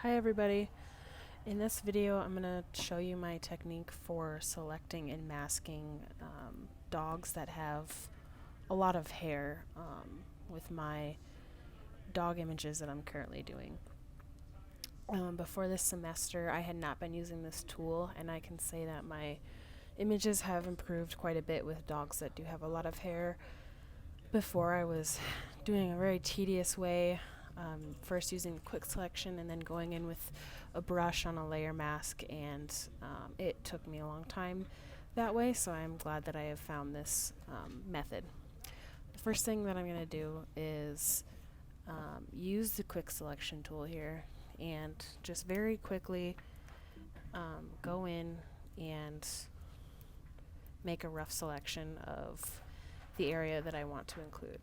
Hi everybody. In this video I'm going to show you my technique for selecting and masking dogs that have a lot of hair with my dog images that I'm currently doing. Before this semester I had not been using this tool, and I can say that my images have improved quite a bit with dogs that do have a lot of hair. Before I was doing a very tedious way, first using quick selection and then going in with a brush on a layer mask, and it took me a long time that way, so I'm glad that I have found this method. The first thing that I'm going to do is use the quick selection tool here and just very quickly go in and make a rough selection of the area that I want to include.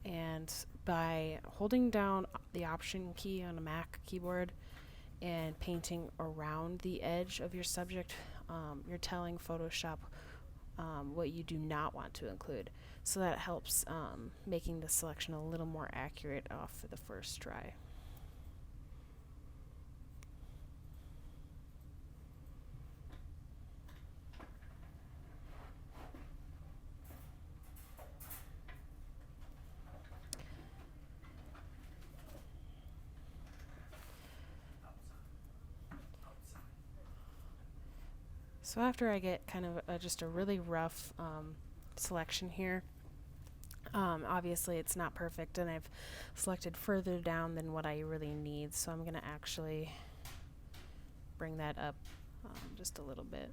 And by holding down the Option key on a Mac keyboard and painting around the edge of your subject, you're telling Photoshop what you do not want to include. So that helps making the selection a little more accurate off the first try. So after I get kind of just a really rough selection here, obviously it's not perfect and I've selected further down than what I really need, so I'm going to actually bring that up just a little bit.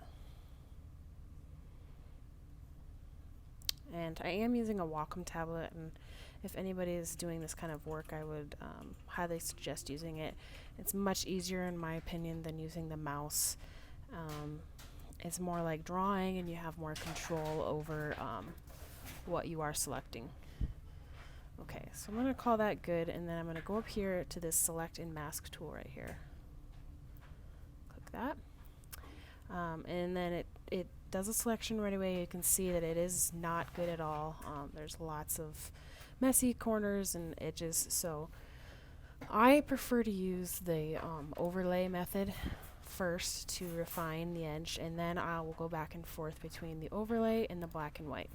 And I am using a Wacom tablet, and if anybody is doing this kind of work, I would highly suggest using it. It's much easier in my opinion than using the mouse. It's more like drawing and you have more control over what you are selecting. Okay, so I'm going to call that good, and then I'm going to go up here to this select and mask tool right here. Click that. And then it does a selection right away. You can see that it is not good at all. There's lots of messy corners and edges, so I prefer to use the overlay method first to refine the edge, and then I will go back and forth between the overlay and the black and white.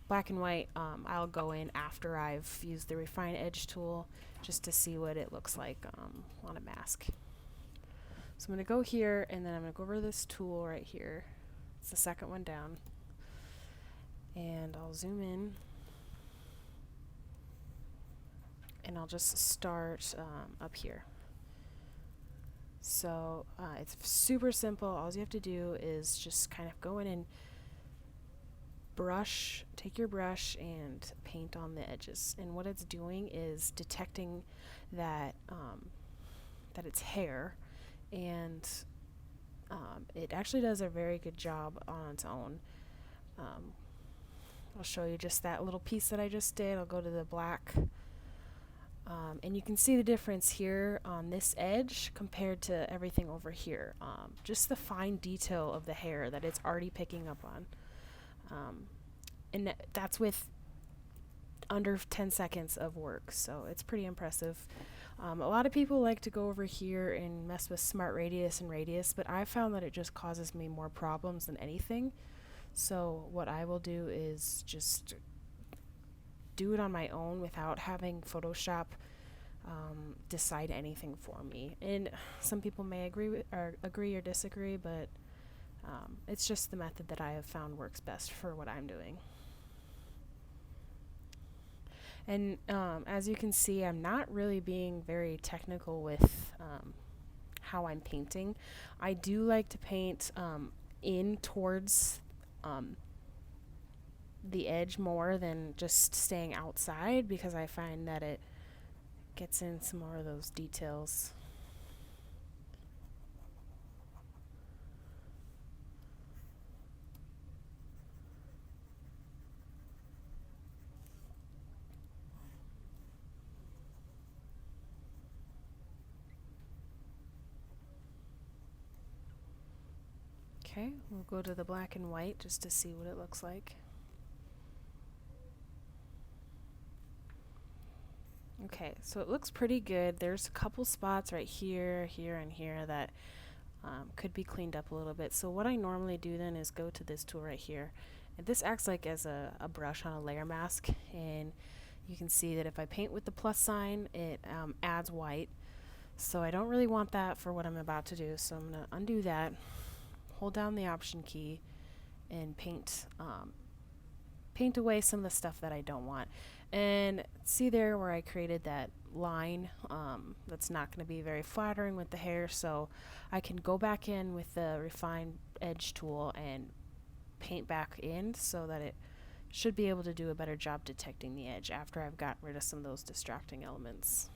Black and white, I'll go in after I've used the refine edge tool just to see what it looks like on a mask. So I'm going to go here, and then I'm going to go over to this tool right here. It's the second one down. And I'll zoom in. And I'll just start up here. So it's super simple. All you have to do is just kind of go in and take your brush and paint on the edges. And what it's doing is detecting that that it's hair, and it actually does a very good job on its own. I'll show you just that little piece that I just did. I'll go to the black. And you can see the difference here on this edge compared to everything over here. Just the fine detail of the hair that it's already picking up on. And that's with under 10 seconds of work, so it's pretty impressive. A lot of people like to go over here and mess with Smart Radius and Radius, but I found that it just causes me more problems than anything. So what I will do is just do it on my own without having Photoshop decide anything for me. And some people may agree or disagree, but it's just the method that I have found works best for what I'm doing. And as you can see, I'm not really being very technical with how I'm painting. I do like to paint in towards the edge more than just staying outside, because I find that it gets in some more of those details. Okay, we'll go to the black and white just to see what it looks like. Okay, so it looks pretty good. There's a couple spots right here, here, and here that could be cleaned up a little bit. So what I normally do then is go to this tool right here. And this acts like as a brush on a layer mask. And you can see that if I paint with the plus sign, it adds white. So I don't really want that for what I'm about to do. So I'm going to undo that, hold down the Option key, and paint away some of the stuff that I don't want. And see there where I created that line that's not going to be very flattering with the hair, so I can go back in with the Refine Edge tool and paint back in so that it should be able to do a better job detecting the edge after I've gotten rid of some of those distracting elements.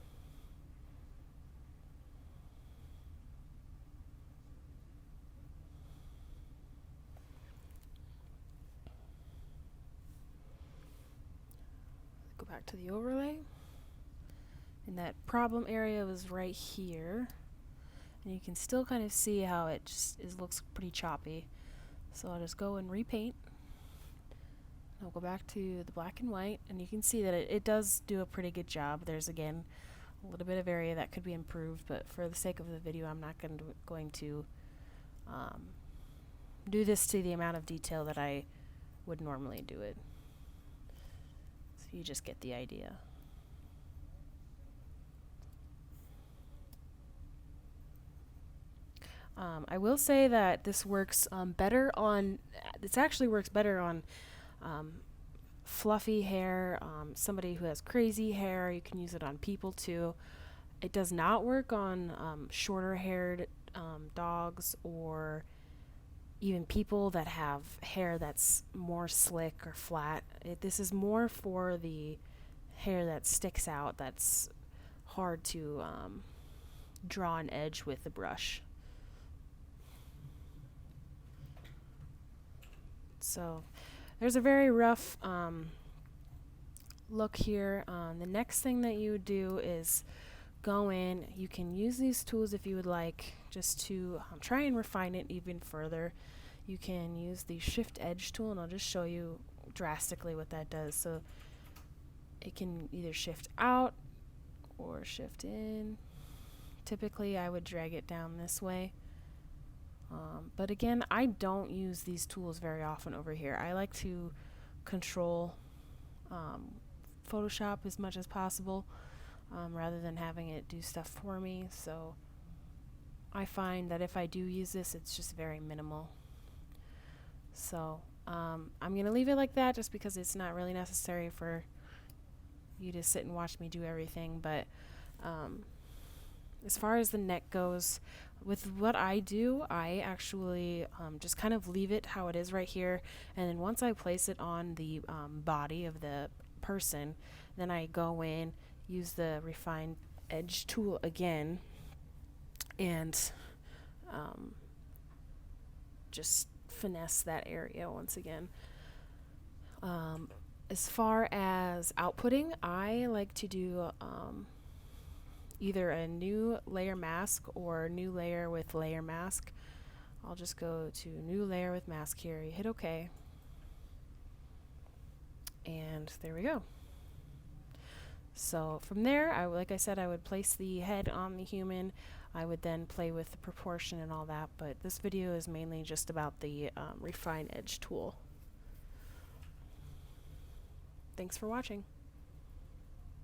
Go back to the overlay, and that problem area was right here, and you can still kind of see how it just looks pretty choppy. So I'll just go and repaint. I'll go back to the black and white, and you can see that it does do a pretty good job. There's again a little bit of area that could be improved, but for the sake of the video, I'm not going to do this to the amount of detail that I would normally do it. So you just get the idea. I will say that this works better on, this actually works better on fluffy hair, somebody who has crazy hair. You can use it on people too. It does not work on shorter haired dogs or even people that have hair that's more slick or flat. This is more for the hair that sticks out, that's hard to draw an edge with the brush. So there's a very rough look here. The next thing that you would do is go in. You can use these tools if you would like, just to try and refine it even further. You can use the Shift Edge tool, and I'll just show you drastically what that does. So it can either shift out or shift in. Typically I would drag it down this way. But again, I don't use these tools very often over here. I like to control Photoshop as much as possible rather than having it do stuff for me. So I find that if I do use this, it's just very minimal. So I'm going to leave it like that just because it's not really necessary for you to sit and watch me do everything. But as far as the neck goes, with what I do, I actually just kind of leave it how it is right here, and then once I place it on the body of the person, then I go in, use the Refine Edge tool again, and just finesse that area once again. As far as outputting, I like to do either a new layer mask or new layer with layer mask. I'll just go to new layer with mask here. You hit OK. And there we go. So from there, like I said, I would place the head on the human. I would then play with the proportion and all that. But this video is mainly just about the Refine Edge tool. Thanks for watching.